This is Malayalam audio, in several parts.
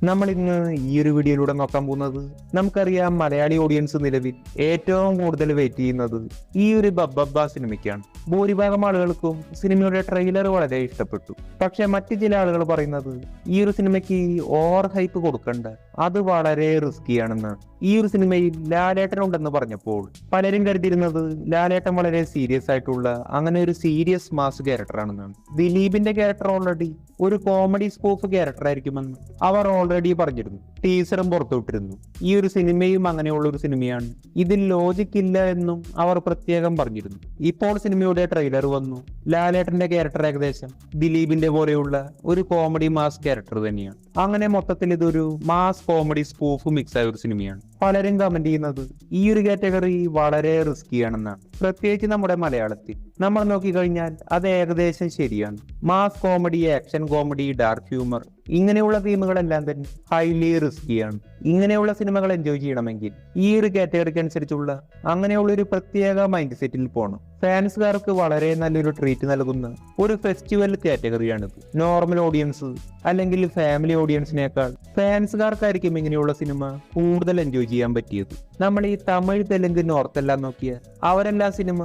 നമ്മൾ ഇന്ന് ഈ ഒരു വീഡിയോയിലൂടെ നോക്കാൻ പോകുന്നത്, നമുക്കറിയാം മലയാളി ഓഡിയൻസ് നിലവിൽ ഏറ്റവും കൂടുതൽ വെയിറ്റ് ചെയ്യുന്നത് ഈ ഒരു ബബ്ബബ്ബ സിനിമയ്ക്കാണ്. ഭൂരിഭാഗം ആളുകൾക്കും സിനിമയുടെ ട്രെയിലർ വളരെ ഇഷ്ടപ്പെട്ടു. പക്ഷെ മറ്റു ചില ആളുകൾ പറയുന്നത് ഈ ഒരു സിനിമയ്ക്ക് ഓവർ ഹൈപ്പ് കൊടുക്കണ്ട, അത് വളരെ റിസ്കിയാണെന്നാണ്. ഈ ഒരു സിനിമയിൽ ലാലേട്ടൻ ഉണ്ടെന്ന് പറഞ്ഞപ്പോൾ പലരും കരുതിയിരുന്നത് ലാലേട്ടൻ വളരെ സീരിയസ് ആയിട്ടുള്ള അങ്ങനെ ഒരു സീരിയസ് മാസ് ക്യാരക്ടർ ആണെന്നാണ്. ദിലീപിന്റെ ക്യാരക്ടർ ഓൾറെഡി ഒരു കോമഡി സ്പൂഫ് ക്യാരക്ടർ ആയിരിക്കുമെന്ന് അവർ ഓൾറെഡി പറഞ്ഞിരുന്നു. ടീസറും പുറത്തുവിട്ടിരുന്നു. ഈ ഒരു സിനിമയും അങ്ങനെയുള്ള ഒരു സിനിമയാണ്, ഇതിൽ ലോജിക് ഇല്ല എന്നും അവർ പ്രത്യേകം പറഞ്ഞിരുന്നു. ഇപ്പോൾ സിനിമയുടെ ട്രെയിലർ വന്നു. ലാലേട്ടന്റെ ക്യാരക്ടർ ഏകദേശം ദിലീപിന്റെ പോലെയുള്ള ഒരു കോമഡി മാസ് ക്യാരക്ടർ തന്നെയാണ്. അങ്ങനെ മൊത്തത്തിൽ ഇതൊരു മാസ് കോമഡി സ്പൂഫ് മിക്സ് ആയ ഒരു സിനിമയാണ്. പലരും കമന്റ് ചെയ്യുന്നത് ഈ ഒരു കാറ്റഗറി വളരെ റിസ്കി ആണെന്നാണ്. പ്രത്യേകിച്ച് നമ്മുടെ മലയാളത്തിൽ നമ്മൾ നോക്കിക്കഴിഞ്ഞാൽ അത് ഏകദേശം ശരിയാണ്. Mass comedy, action comedy, dark humour ഇങ്ങനെയുള്ള തീമുകളെല്ലാം തന്നെ ഹൈലി റിസ്കിയാണ്. ഇങ്ങനെയുള്ള സിനിമകൾ എൻജോയ് ചെയ്യണമെങ്കിൽ ഈ ഒരു കാറ്റഗറിക്ക് അനുസരിച്ചുള്ള അങ്ങനെയുള്ള ഒരു പ്രത്യേക മൈൻഡ് സെറ്റിൽ പോകണം. ഫാൻസുകാർക്ക് വളരെ നല്ലൊരു ട്രീറ്റ് നൽകുന്ന ഒരു ഫെസ്റ്റിവൽ കാറ്റഗറിയാണിത്. നോർമൽ ഓഡിയൻസ് അല്ലെങ്കിൽ ഫാമിലി ഓഡിയൻസിനേക്കാൾ ഫാൻസുകാർക്കായിരിക്കും ഇങ്ങനെയുള്ള സിനിമ കൂടുതൽ എൻജോയ് ചെയ്യാൻ പറ്റിയത്. നമ്മൾ ഈ തമിഴ്, തെലുങ്ക്, നോർത്ത് എല്ലാം നോക്കിയാൽ അവരെല്ലാം സിനിമ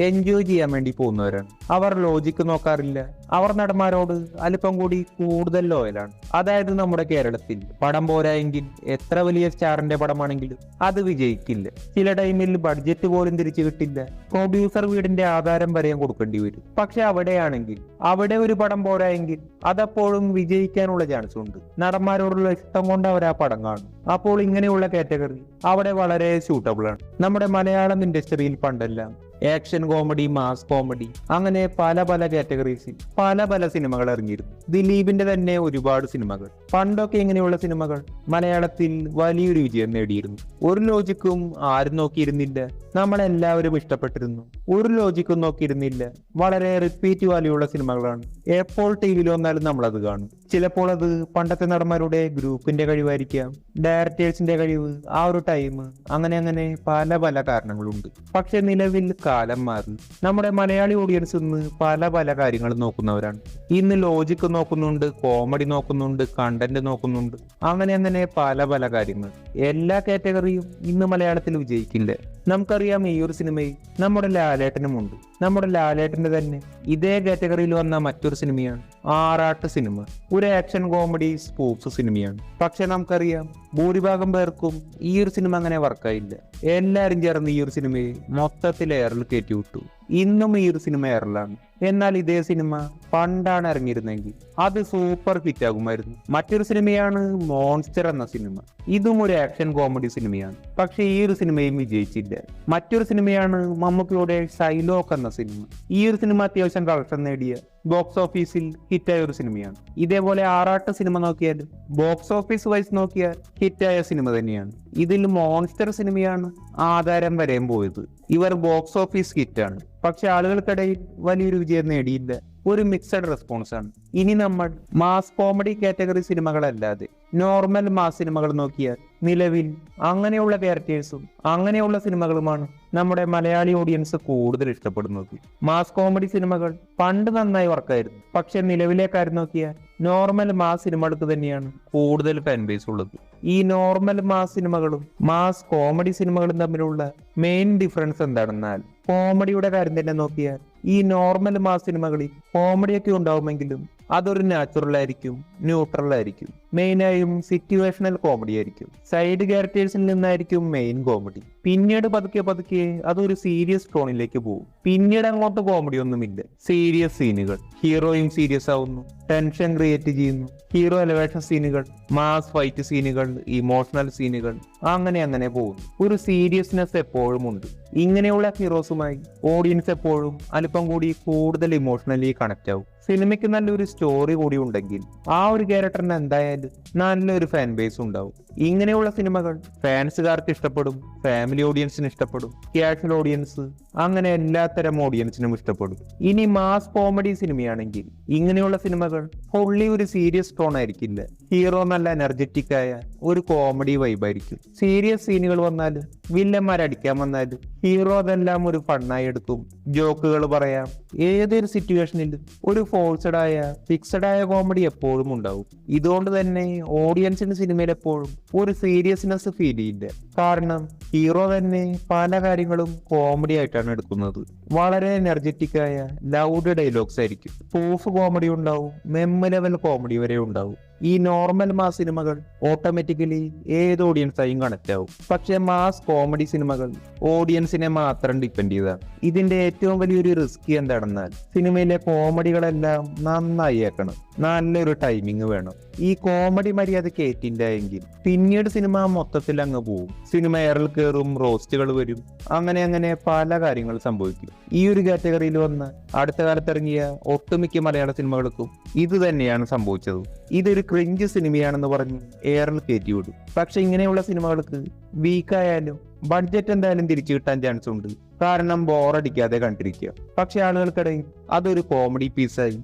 എൻജോയ് ചെയ്യാൻ വേണ്ടി പോകുന്നവരാണ്. അവർ ലോജിക്ക് നോക്കാറില്ല. അവർ നടന്മാരോട് അല്പം കൂടി കൂടുതൽ ലോയലാണ്. അതായത് നമ്മുടെ കേരളത്തിൽ പടം പോരായെങ്കിൽ എത്ര വലിയ സ്റ്റാറിന്റെ പടമാണെങ്കിലും അത് വിജയിക്കില്ല. ചില ടൈമിൽ ബഡ്ജറ്റ് പോലും തിരിച്ചു കിട്ടില്ല. പ്രൊഡ്യൂസർ വീടിന്റെ ആധാരം വരെയും കൊടുക്കേണ്ടി വരും. പക്ഷെ അവിടെയാണെങ്കിൽ അവിടെ ഒരു പടം പോരായെങ്കിൽ അതപ്പോഴും വിജയിക്കാനുള്ള ചാൻസ് ഉണ്ട്. നടന്മാരോടുള്ള ഇഷ്ടം കൊണ്ട് അവർ ആ പടം കാണും. അപ്പോൾ ഇങ്ങനെയുള്ള കാറ്റഗറി അവിടെ വളരെ സ്യൂട്ടബിൾ ആണ്. നമ്മുടെ മലയാളം ഇൻഡസ്ട്രിയിൽ പണ്ടെല്ലാം ആക്ഷൻ കോമഡി, മാസ് കോമഡി അങ്ങനെ പല പല കാറ്റഗറീസിൽ പല പല സിനിമകൾ ഇറങ്ങിയിരുന്നു. ദിലീപിന്റെ തന്നെ ഒരുപാട് സിനിമകൾ. പണ്ടൊക്കെ ഇങ്ങനെയുള്ള സിനിമകൾ മലയാളത്തിൽ വലിയൊരു വിജയം നേടിയിരുന്നു. ഒരു ലോജിക്കും ആരും നോക്കിയിരുന്നില്ല. നമ്മളെല്ലാവരും ഇഷ്ടപ്പെട്ടിരുന്നു. ഒരു ലോജിക്കും നോക്കിയിരുന്നില്ല. വളരെ റിപ്പീറ്റ് വാല്യൂ ഉള്ള സിനിമകളാണ്. എപ്പോൾ ടി വിയിൽ വന്നാലും നമ്മളത് കാണും. ചിലപ്പോൾ അത് പണ്ടത്തെ നടന്മാരുടെ ഗ്രൂപ്പിന്റെ കഴിവായിരിക്കാം, ഡയറക്ടേഴ്സിന്റെ കഴിവ്, ആ ഒരു ടൈം, അങ്ങനെ അങ്ങനെ പല പല കാരണങ്ങളുണ്ട്. പക്ഷെ നിലവിൽ കാലം മാറി. നമ്മുടെ മലയാളി ഓഡിയൻസ് ഇന്ന് പല പല കാര്യങ്ങൾ നോക്കുന്നവരാണ്. ഇന്ന് ലോജിക്ക് നോക്കുന്നുണ്ട്, കോമഡി നോക്കുന്നുണ്ട്, കണ്ടന്റ് നോക്കുന്നുണ്ട്, അങ്ങനെ അങ്ങനെ പല പല കാര്യങ്ങൾ. എല്ലാ കാറ്റഗറിയും ഇന്ന് മലയാളത്തിൽ വിജയിക്കില്ല. നമുക്കറിയാം ഈ ഒരു സിനിമയിൽ നമ്മുടെ ലാലേട്ടനുമുണ്ട്. നമ്മുടെ ലാലേട്ടന്റെ തന്നെ ഇതേ കാറ്റഗറിയിൽ വന്ന മറ്റൊരു സിനിമയാണ് ആറാട്ട് സിനിമ. ഒരു ആക്ഷൻ കോമഡി സ്പൂഫ് സിനിമയാണ്. പക്ഷെ നമുക്കറിയാം ഭൂരിഭാഗം പേർക്കും ഈ ഒരു സിനിമ അങ്ങനെ വർക്കായില്ല. എല്ലാരും ചേർന്ന് ഈ ഒരു സിനിമയെ മൊത്തത്തിൽ എയറിൽ കയറ്റി വിട്ടു. ഇന്നും ഈ ഒരു സിനിമ എയറിലാണ്. എന്നാൽ ഇതേ സിനിമ പണ്ടാണ് ഇറങ്ങിയിരുന്നെങ്കിൽ അത് സൂപ്പർ ഹിറ്റ് ആകുമായിരുന്നു. മറ്റൊരു സിനിമയാണ് മോൺസ്റ്റർ എന്ന സിനിമ. ഇതും ഒരു ആക്ഷൻ കോമഡി സിനിമയാണ്. പക്ഷെ ഈ ഒരു സിനിമയും വിജയിച്ചില്ല. മറ്റൊരു സിനിമയാണ് മമ്മൂക്കയുടെ ഷൈലോക്ക് എന്ന സിനിമ. ഈ ഒരു സിനിമ അത്യാവശ്യം കളക്ഷൻ നേടിയ, ബോക്സ് ഓഫീസിൽ ഹിറ്റായ ഒരു സിനിമയാണ്. ഇതേപോലെ ആറാട്ട് സിനിമ നോക്കിയാൽ ബോക്സ് ഓഫീസ് വൈസ് നോക്കിയാൽ ഹിറ്റായ സിനിമ തന്നെയാണ്. ഇതിൽ മോൺസ്റ്റർ സിനിമയാണ് ആധാരം വരെയും പോയത്. ഇവർ ബോക്സ് ഓഫീസ് ഹിറ്റാണ്, പക്ഷെ ആളുകൾക്കിടയിൽ വലിയൊരു വിജയം നേടിയില്ല. ഒരു മിക്സഡ് റെസ്പോൺസ് ആണ്. ഇനി നമ്മൾ മാസ് കോമഡി കാറ്റഗറി സിനിമകളല്ലാതെ നോർമൽ മാസ് സിനിമകൾ നോക്കിയാൽ നിലവിൽ അങ്ങനെയുള്ള ക്യാരക്ടേഴ്സും അങ്ങനെയുള്ള സിനിമകളുമാണ് നമ്മുടെ മലയാളി ഓഡിയൻസ് കൂടുതൽ ഇഷ്ടപ്പെടുന്നത്. മാസ് കോമഡി സിനിമകൾ പണ്ട് നന്നായി വർക്കായിരുന്നു. പക്ഷെ നിലവിലെ കാര്യം നോക്കിയാൽ നോർമൽ മാസ് സിനിമകൾക്ക് തന്നെയാണ് കൂടുതൽ ഫാൻ ബേസ് ഉള്ളത്. ഈ നോർമൽ മാസ് സിനിമകളും മാസ് കോമഡി സിനിമകളും തമ്മിലുള്ള മെയിൻ ഡിഫറൻസ് എന്താണെന്നാൽ, കോമഡിയുടെ കാര്യം തന്നെ നോക്കിയാൽ ഈ നോർമൽ മാസ് സിനിമകളിൽ കോമഡിയൊക്കെ ഉണ്ടാവുമെങ്കിലും അതൊരു നാച്ചുറൽ ആയിരിക്കും, ന്യൂട്രൽ ആയിരിക്കും. മെയിനായും സിറ്റുവേഷണൽ കോമഡി ആയിരിക്കും. സൈഡ് ക്യാരക്ടേഴ്സിൽ നിന്നായിരിക്കും മെയിൻ കോമഡി. പിന്നീട് പതുക്കെ പതുക്കെ അതൊരു സീരിയസ് ടോണിലേക്ക് പോകും. പിന്നീട് അങ്ങോട്ട് കോമഡി ഒന്നുമില്ല, സീരിയസ് സീനുകൾ. ഹീറോയും സീരിയസ് ആവുന്നു, ടെൻഷൻ ക്രിയേറ്റ് ചെയ്യുന്നു, ഹീറോ എലവേഷൻ സീനുകൾ, മാസ് ഫൈറ്റ് സീനുകൾ, ഇമോഷണൽ സീനുകൾ, അങ്ങനെ അങ്ങനെ പോകുന്നു. ഒരു സീരിയസ്നെസ് എപ്പോഴും ഉണ്ട്. ഇങ്ങനെയുള്ള ഹീറോസുമായി ഓഡിയൻസ് എപ്പോഴും അല്പം കൂടി കൂടുതൽ ഇമോഷണലി കണക്ട് ആവും. സിനിമയ്ക്ക് നല്ലൊരു സ്റ്റോറി കൂടി ഉണ്ടെങ്കിൽ ആ ഒരു ക്യാരക്ടറിന് എന്തായാലും നല്ലൊരു ഫാൻ ബേസ് ഉണ്ടാവും. ഇങ്ങനെയുള്ള സിനിമകൾ ഫാൻസുകാർക്ക് ഇഷ്ടപ്പെടും, ഫാമിലി ഓഡിയൻസിന് ഇഷ്ടപ്പെടും, ക്യാഷ്വൽ ഓഡിയൻസ്, അങ്ങനെ എല്ലാത്തരം ഓഡിയൻസിനും ഇഷ്ടപ്പെടും. ഇനി മാസ് കോമഡി സിനിമയാണെങ്കിൽ ഇങ്ങനെയുള്ള സിനിമകൾ ഫുള്ളി ഒരു സീരിയസ് ടോൺ ആയിരിക്കില്ല. ഹീറോ നല്ല എനർജറ്റിക് ആയ ഒരു കോമഡി വൈബായിരിക്കും. സീരിയസ് സീനുകൾ വന്നാലും വില്ലന്മാരടിക്കാൻ വന്നാലും ഹീറോ അതെല്ലാം ഒരു ഫണ്ണായി എടുക്കും. ജോക്കുകൾ പറയാം. ഏതൊരു സിറ്റുവേഷനിലും ഒരു ഫോഴ്സ്ഡ് ആയ ഫിക്സഡ് ആയ കോമഡി എപ്പോഴും ഉണ്ടാവും. ഇതുകൊണ്ട് തന്നെ ഓഡിയൻസിന് സിനിമയിൽ എപ്പോഴും ഒരു സീരിയസ്നെസ് ഫീൽ ചെയ്യില്ല. കാരണം ഹീറോ തന്നെ പല കാര്യങ്ങളും കോമഡി ആയിട്ടാണ് എടുക്കുന്നത്. വളരെ എനർജറ്റിക് ആയ ലൗഡ് ഡയലോഗ്സ് ആയിരിക്കും. പ്രൂഫ് കോമഡി ഉണ്ടാവും, മെമ്മ ലെവൽ കോമഡി വരെ ഉണ്ടാവും. ഈ നോർമൽ മാസ് സിനിമകൾ ഓട്ടോമാറ്റിക്കലി ഏത് ഓഡിയൻസായും കണക്ട് ആവും. പക്ഷെ മാസ് കോമഡി സിനിമകൾ ഓഡിയൻസിനെ മാത്രം ഡിപ്പെൻഡ് ചെയ്താണ്. ഇതിന്റെ ഏറ്റവും വലിയൊരു റിസ്ക് എന്താണെന്നാൽ സിനിമയിലെ കോമഡികളെല്ലാം നന്നായി ആക്കണം. നല്ലൊരു ടൈമിങ് വേണം. ഈ കോമഡി മര്യാദ കേട്ടില്ല എങ്കിൽ പിന്നീട് സിനിമ മൊത്തത്തിൽ അങ്ങ് പോവും. സിനിമ എയറിൽ കയറും, റോസ്റ്റുകൾ വരും, അങ്ങനെ പല കാര്യങ്ങൾ സംഭവിക്കും. ഈ ഒരു കാറ്റഗറിയിൽ വന്ന് അടുത്ത കാലത്ത് ഇറങ്ങിയ ഒട്ടുമിക്ക മലയാള സിനിമകൾക്കും ഇത് തന്നെയാണ് സംഭവിച്ചത്. ഇതൊരു ക്രിഞ്ച് സിനിമയാണെന്ന് പറഞ്ഞ് എയറിൽ കയറ്റി വിടും. പക്ഷെ ഇങ്ങനെയുള്ള സിനിമകൾക്ക് വീക്കായാലും ബഡ്ജറ്റ് എന്തായാലും തിരിച്ചു കിട്ടാൻ ചാൻസ് ഉണ്ട്. കാരണം ബോറടിക്കാതെ കണ്ടിരിക്കുക. പക്ഷെ ആളുകൾക്കിടയിൽ അതൊരു കോമഡി പീസായി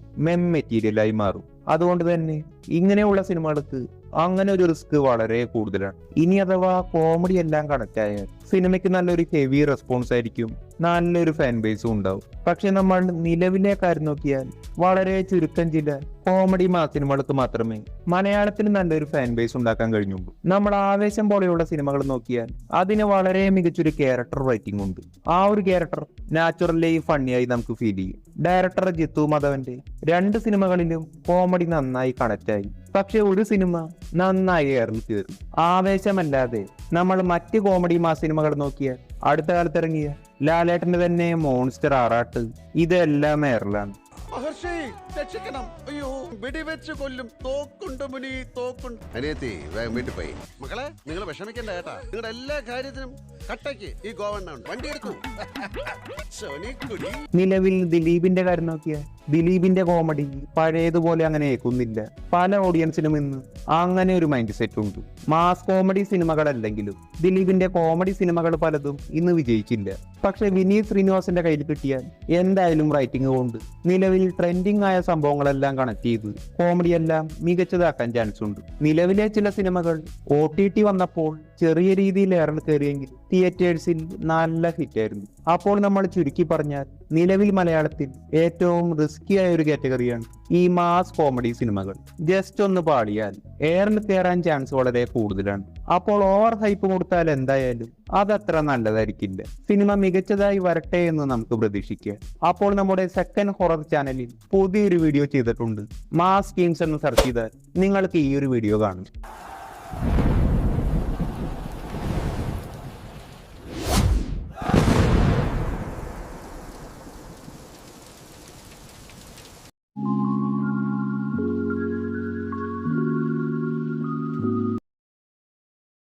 മെറ്റീരിയലായി മാറും. അതുകൊണ്ട് തന്നെ ഇങ്ങനെയുള്ള സിനിമകൾക്ക് അങ്ങനെ ഒരു റിസ്ക് വളരെ കൂടുതലാണ്. ഇനി അഥവാ കോമഡി എല്ലാം കണക്ട് ആയാൽ സിനിമയ്ക്ക് നല്ലൊരു ഹെവി റെസ്പോൺസ് ആയിരിക്കും, നല്ലൊരു ഫാൻ ബേസും ഉണ്ടാവും. പക്ഷെ നമ്മൾ നിലവിലെ കാര്യം നോക്കിയാൽ വളരെ ചുരുക്കം ചില കോമഡി മാസ് സിനിമകൾക്ക് മാത്രമേ മലയാളത്തിൽ നല്ലൊരു ഫാൻ ബേസ് ഉണ്ടാക്കാൻ കഴിഞ്ഞുള്ളൂ. നമ്മൾ ആവേശം പോലെയുള്ള സിനിമകൾ നോക്കിയാൽ അതിന് വളരെ മികച്ചൊരു ക്യാരക്ടർ റൈറ്റിംഗ് ഉണ്ട്. ആ ഒരു ക്യാരക്ടർ നാച്ചുറലി ഫണ്ണിയായി നമുക്ക് ഫീൽ ചെയ്യും. ഡയറക്ടർ ജിത്തു മാധവന്റെ 2 സിനിമകളിലും കോമഡി നന്നായി കണക്ട് ആയി. പക്ഷെ ഒരു സിനിമ നന്നായി എയറിൽ കയറും. ആവേശമല്ലാതെ നമ്മൾ മറ്റ് കോമഡി മാസ് സിനിമകൾ നോക്കിയാൽ അടുത്ത കാലത്ത് ഇറങ്ങിയ ലാലേട്ടന്റെ തന്നെ മോൺസ്റ്റർ ആറാട്ട് ഇതെല്ലാം എയറിലാണ്. രക്ഷിക്കണം, അയ്യോ വെടിവെച്ച് കൊല്ലും, തോക്കുണ്ട് മുനി, തോക്കുണ്ട്. അനിയത്തി വേഗം വീട്ടിൽ പോയി. മക്കളെ നിങ്ങൾ വിഷമിക്കണ്ട കേട്ടാ, നിങ്ങളുടെ എല്ലാ കാര്യത്തിനും കട്ടയ്ക്ക് ഈ ഗോവണ്ണ വണ്ടി എടുക്കൂ. നിലവിൽ ദിലീപിന്റെ കാര്യം നോക്കിയാൽ ദിലീപിന്റെ കോമഡി പഴയതുപോലെ അങ്ങനെ ഏക്കുന്നില്ല. പല ഓഡിയൻസിനും ഇന്ന് അങ്ങനെ ഒരു മൈൻഡ് സെറ്റ് ഉണ്ട്. മാസ് കോമഡി സിനിമകളല്ലെങ്കിലും ദിലീപിന്റെ കോമഡി സിനിമകൾ പലതും ഇന്ന് വിജയിച്ചില്ല. പക്ഷെ വിനീത് ശ്രീനിവാസന്റെ കയ്യിൽ കിട്ടിയാൽ എന്തായാലും റൈറ്റിംഗ് കൊണ്ട് നിലവിൽ ട്രെൻഡിങ് ആയ സംഭവങ്ങളെല്ലാം കണക്ട് ചെയ്ത് കോമഡിയെല്ലാം മികച്ചതാക്കാൻ ചാൻസ് ഉണ്ട്. നിലവിലെ ചില സിനിമകൾ OTT വന്നപ്പോൾ ചെറിയ രീതിയിൽ എയറിൽ കയറിയെങ്കിൽ തിയേറ്റേഴ്സിൽ നല്ല ഹിറ്റ് ആയിരുന്നു. അപ്പോൾ നമ്മൾ ചുരുക്കി പറഞ്ഞാൽ നിലവിൽ മലയാളത്തിൽ ഏറ്റവും റിസ്കി ആയ ഒരു കാറ്റഗറിയാണ് ഈ മാസ് കോമഡി സിനിമകൾ. ജസ്റ്റ് ഒന്ന് പാടിയാൽ എയറിൽ കയറാൻ ചാൻസ് വളരെ കൂടുതലാണ്. അപ്പോൾ ഓവർ ഹൈപ്പ് കൊടുത്താൽ എന്തായാലും അതത്ര നല്ലതായിരിക്കില്ല. സിനിമ മികച്ചതായി വരട്ടെ എന്ന് നമുക്ക് പ്രതീക്ഷിക്കാം. അപ്പോൾ നമ്മുടെ സെക്കൻഡ് ഹൊറർ ചാനലിൽ പുതിയൊരു വീഡിയോ ചെയ്തിട്ടുണ്ട്. മാസ് സ്കീംസ് എന്ന് സെർച്ച് ചെയ്താൽ നിങ്ങൾക്ക് ഈ ഒരു വീഡിയോ കാണും.